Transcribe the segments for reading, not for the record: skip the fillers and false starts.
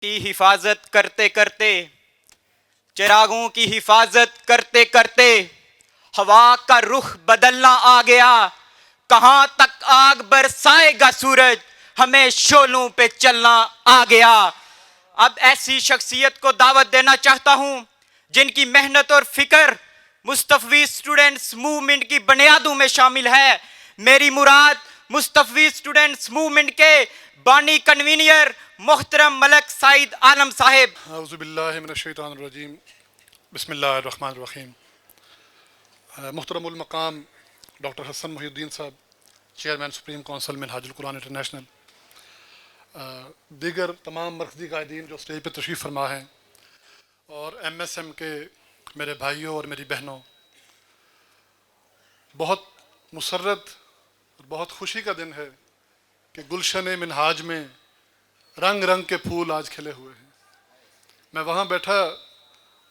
کی حفاظت کرتے کرتے، چراغوں کی حفاظت کرتے کرتے ہوا کا رخ بدلنا آ گیا۔ کہاں تک آگ برسائے گا سورج، ہمیں شعلوں پہ چلنا آ گیا۔ اب ایسی شخصیت کو دعوت دینا چاہتا ہوں جن کی محنت اور فکر مصطفی اسٹوڈنٹس موومنٹ کی بنیادوں میں شامل ہے۔ میری مراد مصطفی اسٹوڈنٹس موومنٹ کے بانی کنوینئر محترم ملک سعید عالم صاحب۔ اعوذ باللہ من الشیطان الرجیم، بسم اللہ الرحمن الرحیم۔ محترم المقام ڈاکٹر حسن محی الدین صاحب، چیئرمین سپریم کونسل منہاج القرآن انٹرنیشنل، دیگر تمام مرکزی قائدین جو اسٹیج پہ تشریف فرما ہیں، اور ایم ایس ایم کے میرے بھائیوں اور میری بہنوں، بہت مسرت اور بہت خوشی کا دن ہے کہ گلشن منہاج میں رنگ رنگ کے پھول آج کھلے ہوئے ہیں۔ میں وہاں بیٹھا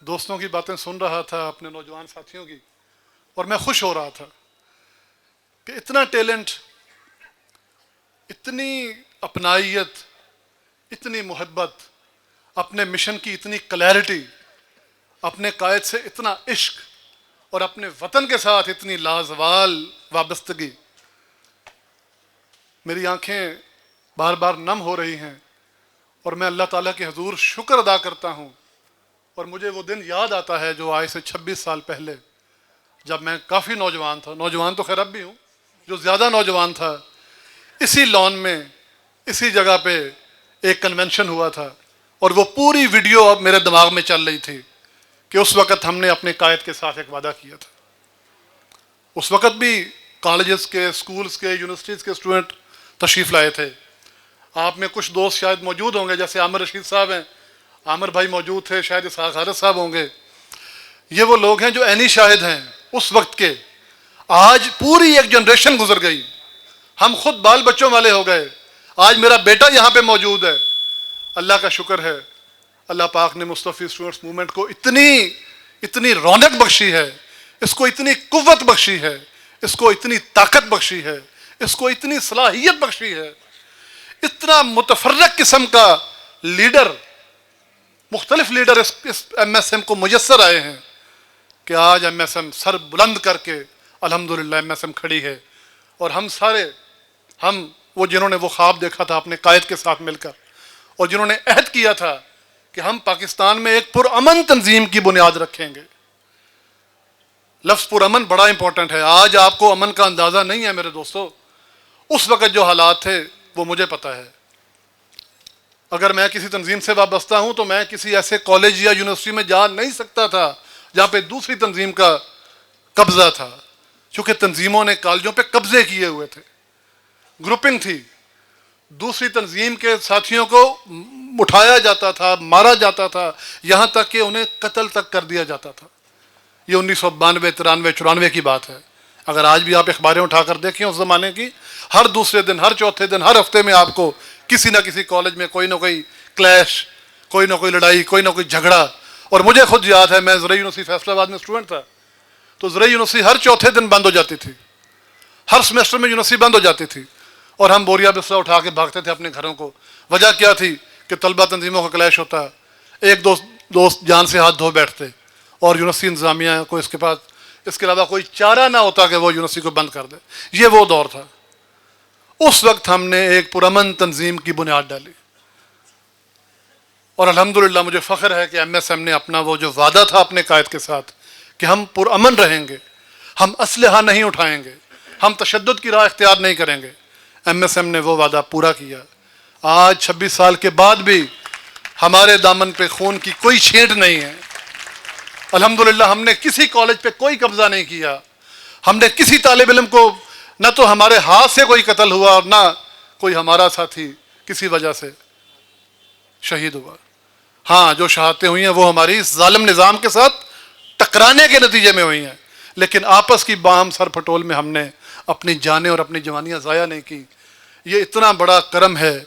دوستوں کی باتیں سن رہا تھا، اپنے نوجوان ساتھیوں کی، اور میں خوش ہو رہا تھا کہ اتنا ٹیلنٹ، اتنی اپنائیت، اتنی محبت، اپنے مشن کی اتنی کلیئرٹی، اپنے قائد سے اتنا عشق، اور اپنے وطن کے ساتھ اتنی لازوال وابستگی۔ میری آنکھیں بار بار نم ہو رہی ہیں، اور میں اللہ تعالیٰ کے حضور شکر ادا کرتا ہوں، اور مجھے وہ دن یاد آتا ہے جو آج سے 26 سال پہلے، جب میں کافی نوجوان تھا، نوجوان تو خیر اب بھی ہوں، جو زیادہ نوجوان تھا، اسی لان میں، اسی جگہ پہ ایک کنونشن ہوا تھا، اور وہ پوری ویڈیو اب میرے دماغ میں چل رہی تھی کہ اس وقت ہم نے اپنے قائد کے ساتھ ایک وعدہ کیا تھا۔ اس وقت بھی کالجز کے، اسکولز کے، یونیورسٹیز کے اسٹوڈنٹ تشریف لائے تھے۔ آپ میں کچھ دوست شاید موجود ہوں گے، جیسے عامر رشید صاحب ہیں، عامر بھائی موجود تھے، شاید اسحاق حارث صاحب ہوں گے۔ یہ وہ لوگ ہیں جو عینی شاہد ہیں اس وقت کے۔ آج پوری ایک جنریشن گزر گئی، ہم خود بال بچوں والے ہو گئے، آج میرا بیٹا یہاں پہ موجود ہے۔ اللہ کا شکر ہے، اللہ پاک نے مصطفی اسٹوڈنٹس موومنٹ کو اتنی رونق بخشی ہے، اس کو اتنی قوت بخشی ہے، اس کو اتنی طاقت بخشی ہے، اس کو اتنی صلاحیت بخشی ہے، اتنا متفرق قسم کا لیڈر، مختلف لیڈر اس ایم ایس ایم کو میسر آئے ہیں کہ آج ایم ایس ایم سر بلند کر کے الحمدللہ ایم ایس ایم کھڑی ہے۔ اور ہم سارے، ہم وہ جنہوں نے وہ خواب دیکھا تھا اپنے قائد کے ساتھ مل کر، اور جنہوں نے عہد کیا تھا کہ ہم پاکستان میں ایک پرامن تنظیم کی بنیاد رکھیں گے۔ لفظ پرامن بڑا امپورٹنٹ ہے۔ آج آپ کو امن کا اندازہ نہیں ہے میرے دوستو، اس وقت جو حالات تھے وہ مجھے پتہ ہے۔ اگر میں کسی تنظیم سے وابستہ ہوں تو میں کسی ایسے کالج یا یونیورسٹی میں جا نہیں سکتا تھا جہاں پہ دوسری تنظیم کا قبضہ تھا، چونکہ تنظیموں نے کالجوں پہ قبضے کیے ہوئے تھے، گروپنگ تھی، دوسری تنظیم کے ساتھیوں کو اٹھایا جاتا تھا، مارا جاتا تھا، یہاں تک کہ انہیں قتل تک کر دیا جاتا تھا۔ یہ 1992، 93، 94 کی بات ہے۔ اگر آج بھی آپ اخباریں اٹھا کر دیکھیں اس زمانے کی، ہر دوسرے دن، ہر چوتھے دن، ہر ہفتے میں آپ کو کسی نہ کسی کالج میں کوئی نہ کوئی کلیش، کوئی نہ کوئی لڑائی، کوئی نہ کوئی جھگڑا۔ اور مجھے خود یاد ہے، میں زرعی یونیورسٹی فیصل آباد میں اسٹوڈنٹ تھا، تو زرعی یونیورسٹی ہر چوتھے دن بند ہو جاتی تھی، ہر سمیسٹر میں یونیورسٹی بند ہو جاتی تھی، اور ہم بوریا بستر اٹھا کے بھاگتے تھے اپنے گھروں کو۔ وجہ کیا تھی کہ طلبہ تنظیموں کا کلیش ہوتا، ایک دوست جان سے ہاتھ دھو بیٹھتے، اور یونیورسٹی انتظامیہ کو اس کے پاس اس کے علاوہ کوئی چارہ نہ ہوتا کہ وہ یونیورسٹی کو بند کر دے۔ یہ وہ دور تھا۔ اس وقت ہم نے ایک پرامن تنظیم کی بنیاد ڈالی، اور الحمدللہ مجھے فخر ہے کہ ایم ایس ایم نے اپنا وہ جو وعدہ تھا اپنے قائد کے ساتھ کہ ہم پرامن رہیں گے، ہم اسلحہ نہیں اٹھائیں گے، ہم تشدد کی راہ اختیار نہیں کریں گے، ایم ایس ایم نے وہ وعدہ پورا کیا۔ آج 26 سال کے بعد بھی ہمارے دامن پہ خون کی کوئی چھینٹ نہیں ہے۔ الحمدللہ ہم نے کسی کالج پہ کوئی قبضہ نہیں کیا، ہم نے کسی طالب علم کو، نہ تو ہمارے ہاتھ سے کوئی قتل ہوا اور نہ کوئی ہمارا ساتھی کسی وجہ سے شہید ہوا۔ ہاں، جو شہادتیں ہوئی ہیں وہ ہماری اس ظالم نظام کے ساتھ ٹکرانے کے نتیجے میں ہوئی ہیں، لیکن آپس کی باہم سر پھٹول میں ہم نے اپنی جانیں اور اپنی جوانیاں ضائع نہیں کی۔ یہ اتنا بڑا کرم ہے،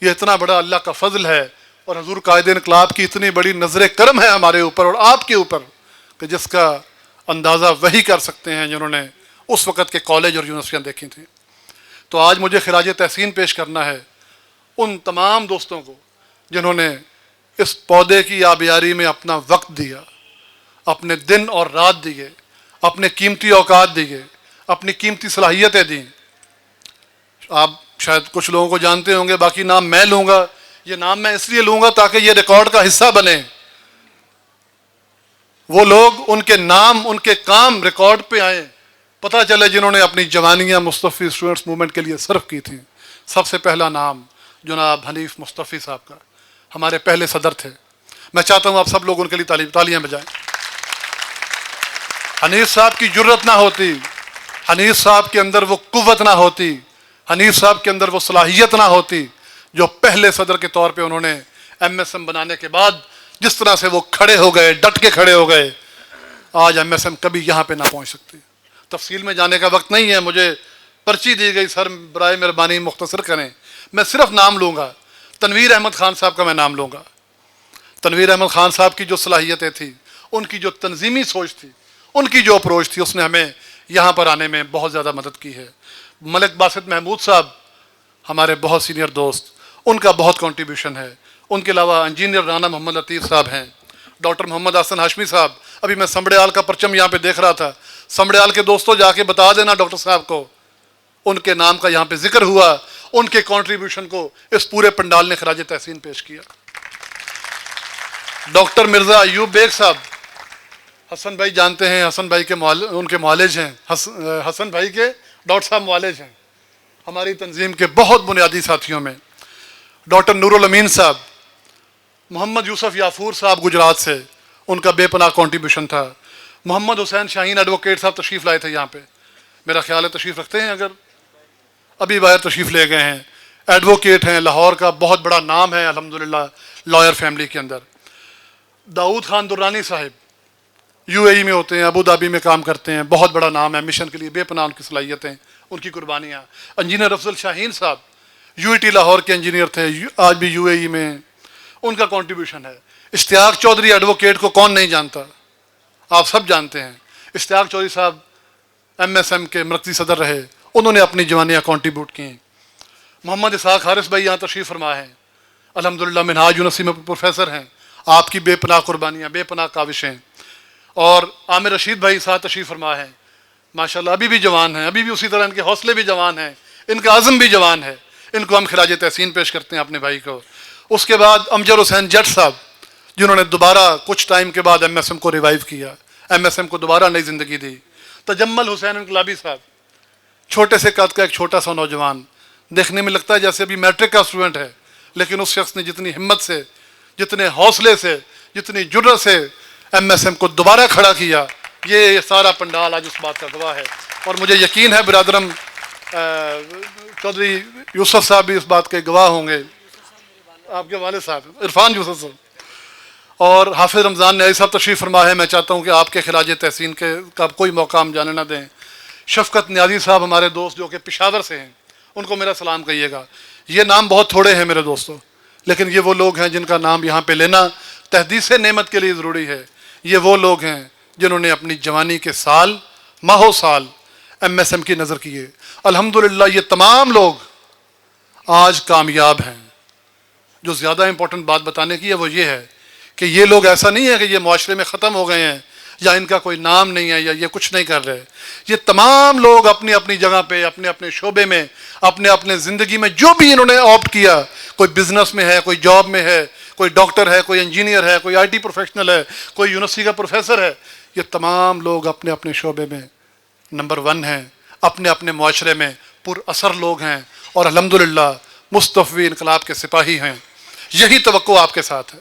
یہ اتنا بڑا اللہ کا فضل ہے، اور حضور قائد انقلاب کی اتنی بڑی نظر کرم ہے ہمارے اوپر اور آپ کے اوپر، کہ جس کا اندازہ وہی کر سکتے ہیں جنہوں نے اس وقت کے کالج اور یونیورسٹیاں دیکھی تھیں۔ تو آج مجھے خراج تحسین پیش کرنا ہے ان تمام دوستوں کو جنہوں نے اس پودے کی آبیاری میں اپنا وقت دیا، اپنے دن اور رات دیے، اپنے قیمتی اوقات دیے، اپنی قیمتی صلاحیتیں دیں. آپ شاید کچھ لوگوں کو جانتے ہوں گے، باقی نام میں لوں گا. یہ نام میں اس لیے لوں گا تاکہ یہ ریکارڈ کا حصہ بنے. وہ لوگ، ان کے نام، ان کے کام ریکارڈ پہ آئیں، پتہ چلے جنہوں نے اپنی جوانیاں مصطفی اسٹوڈنٹس موومنٹ کے لیے صرف کی تھیں. سب سے پہلا نام جناب حنیف مصطفی صاحب کا، ہمارے پہلے صدر تھے. میں چاہتا ہوں آپ سب لوگ ان کے لیے تالیاں بجائیں. حنیف صاحب کی جرت نہ ہوتی، حنیف صاحب کے اندر وہ قوت نہ ہوتی، حنیف صاحب کے اندر وہ صلاحیت نہ ہوتی جو پہلے صدر کے طور پہ انہوں نے ایم ایس ایم بنانے کے بعد جس طرح سے وہ کھڑے ہو گئے، ڈٹ کے کھڑے ہو گئے. آج ایم ایس ایم کبھی یہاں پہ نہ پہنچ سکتی. تفصیل میں جانے کا وقت نہیں ہے، مجھے پرچی دی گئی، سر برائے مہربانی مختصر کریں. میں صرف نام لوں گا. تنویر احمد خان صاحب کا میں نام لوں گا. تنویر احمد خان صاحب کی جو صلاحیتیں تھیں، ان کی جو تنظیمی سوچ تھی، ان کی جو اپروچ تھی، اس نے ہمیں یہاں پر آنے میں بہت زیادہ مدد کی ہے. ملک باسط محمود صاحب ہمارے بہت سینئر دوست، ان کا بہت کنٹریبیوشن ہے. ان کے علاوہ انجینئر رانا محمد لطیف صاحب ہیں، ڈاکٹر محمد حسن ہاشمی صاحب. ابھی میں سمبڑیال کا پرچم یہاں پہ دیکھ رہا تھا. سمبڑیال کے دوستوں جا کے بتا دینا ڈاکٹر صاحب کو، ان کے نام کا یہاں پہ ذکر ہوا. ان کے کنٹریبیوشن کو اس پورے پنڈال نے خراج تحسین پیش کیا. ڈاکٹر مرزا ایوب بیگ صاحب، حسن بھائی جانتے ہیں، حسن بھائی کے ان کے معالج ہیں، حسن بھائی کے ڈاکٹر صاحب معالج ہیں، ہماری تنظیم کے بہت بنیادی ساتھیوں میں. ڈاکٹر نور الامین صاحب، محمد یوسف یافور صاحب گجرات سے، ان کا بے پناہ کنٹریبیوشن تھا. محمد حسین شاہین ایڈوکیٹ صاحب تشریف لائے تھے یہاں پہ، میرا خیال ہے تشریف رکھتے ہیں، اگر ابھی باہر تشریف لے گئے ہیں. ایڈوکیٹ ہیں، لاہور کا بہت بڑا نام ہے الحمدللہ لائر فیملی کے اندر. داؤد خان درانی صاحب یو اے ای میں ہوتے ہیں، ابو دھابی میں کام کرتے ہیں، بہت بڑا نام ہے مشن کے لیے، بے پناہ ان کی صلاحیتیں، ان کی قربانیاں. انجینئر افضل شاہین صاحب یو ای ٹی لاہور کے انجینئر تھے، آج بھی یو اے ای میں، ان کا کنٹریبیوشن ہے. اشتیاق چودھری ایڈوکیٹ کو کون نہیں جانتا، آپ سب جانتے ہیں. اشتیاق چودھری صاحب ایم ایس ایم کے مرکزی صدر رہے، انہوں نے اپنی جوانیاں کنٹریبیوٹ کی. محمد اسحاق حارث بھائی یہاں تشریف فرما ہیں، الحمدللہ منہاج یونیورسٹی میں پروفیسر ہیں. آپ کی بے پناہ قربانیاں، بے پناہ کاوشیں. اور عامر رشید بھائی ساتھ تشریف فرما ہیں، ماشاءاللہ ابھی بھی جوان ہیں، ابھی بھی اسی طرح ان کے حوصلے بھی جوان ہیں، ان کا عزم بھی جوان ہے. ان کو ہم خراج تحسین پیش کرتے ہیں اپنے بھائی کو. اس کے بعد امجد حسین جٹ صاحب، جنہوں نے دوبارہ کچھ ٹائم کے بعد ایم ایس ایم کو ریوائیو کیا، ایم ایس ایم کو دوبارہ نئی زندگی دی. تجمل حسین انقلابی صاحب، چھوٹے سے قد کا ایک چھوٹا سا نوجوان، دیکھنے میں لگتا ہے جیسے ابھی میٹرک کا اسٹوڈنٹ ہے، لیکن اس شخص نے جتنی ہمت سے، جتنے حوصلے سے، جتنی جرأت سے ایم ایس ایم کو دوبارہ کھڑا کیا، یہ سارا پنڈال آج اس بات کا گواہ ہے. اور مجھے یقین ہے برادرم چودھری یوسف صاحب بھی اس بات کے گواہ ہوں گے، آپ کے والد صاحب عرفان یوسف صاحب. اور حافظ رمضان نیازی صاحب تشریف فرما ہے. میں چاہتا ہوں کہ آپ کے خراج تحسین کا کوئی موقع ہم جانے نہ دیں. شفقت نیازی صاحب ہمارے دوست جو کہ پشاور سے ہیں، ان کو میرا سلام کہیے گا. یہ نام بہت تھوڑے ہیں میرے دوستوں، لیکن یہ وہ لوگ ہیں جن کا نام یہاں پہ لینا تحدیث نعمت کے لیے ضروری ہے. یہ وہ لوگ ہیں جنہوں نے اپنی جوانی کے سال، ماہو سال ایم ایس ایم کی نظر کیے. الحمدللہ یہ تمام لوگ آج کامیاب ہیں. جو زیادہ امپورٹنٹ بات بتانے کی ہے وہ یہ ہے کہ یہ لوگ ایسا نہیں ہے کہ یہ معاشرے میں ختم ہو گئے ہیں یا ان کا کوئی نام نہیں ہے یا یہ کچھ نہیں کر رہے. یہ تمام لوگ اپنی اپنی جگہ پہ، اپنے اپنے شعبے میں، اپنے اپنے زندگی میں جو بھی انہوں نے آپٹ کیا، کوئی بزنس میں ہے، کوئی جاب میں ہے، کوئی ڈاکٹر ہے، کوئی انجینئر ہے، کوئی آئی ٹی پروفیشنل ہے، کوئی یونیورسٹی کا پروفیسر ہے، یہ تمام لوگ اپنے اپنے شعبے میں نمبر 1 ہیں، اپنے اپنے معاشرے میں پر اثر لوگ ہیں، اور الحمدللہ مصطفی انقلاب کے سپاہی ہیں. یہی توقع آپ کے ساتھ ہے.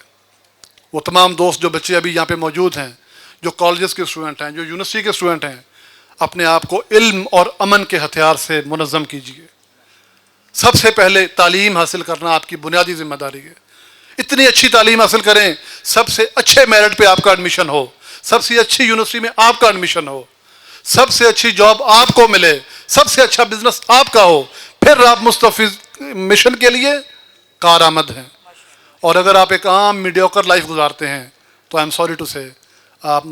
وہ تمام دوست جو بچے ابھی یہاں پہ موجود ہیں، جو کالجز کے اسٹوڈنٹ ہیں، جو یونیورسٹی کے اسٹوڈنٹ ہیں، اپنے آپ کو علم اور امن کے ہتھیار سے منظم کیجیے. سب سے پہلے تعلیم حاصل کرنا آپ کی بنیادی ذمہ داری ہے. اتنی اچھی تعلیم حاصل کریں، سب سے اچھے میرٹ پہ آپ کا ایڈمیشن ہو، سب سے اچھی یونیورسٹی میں آپ کا ایڈمیشن ہو، سب سے اچھی جاب آپ کو ملے، سب سے اچھا بزنس آپ کا ہو، پھر آپ مصطفی مشن کے لیے کارآمد ہیں. اور اگر آپ ایک عام میڈیوکر لائف گزارتے ہیں تو آئی ایم سوری ٹو سے آپ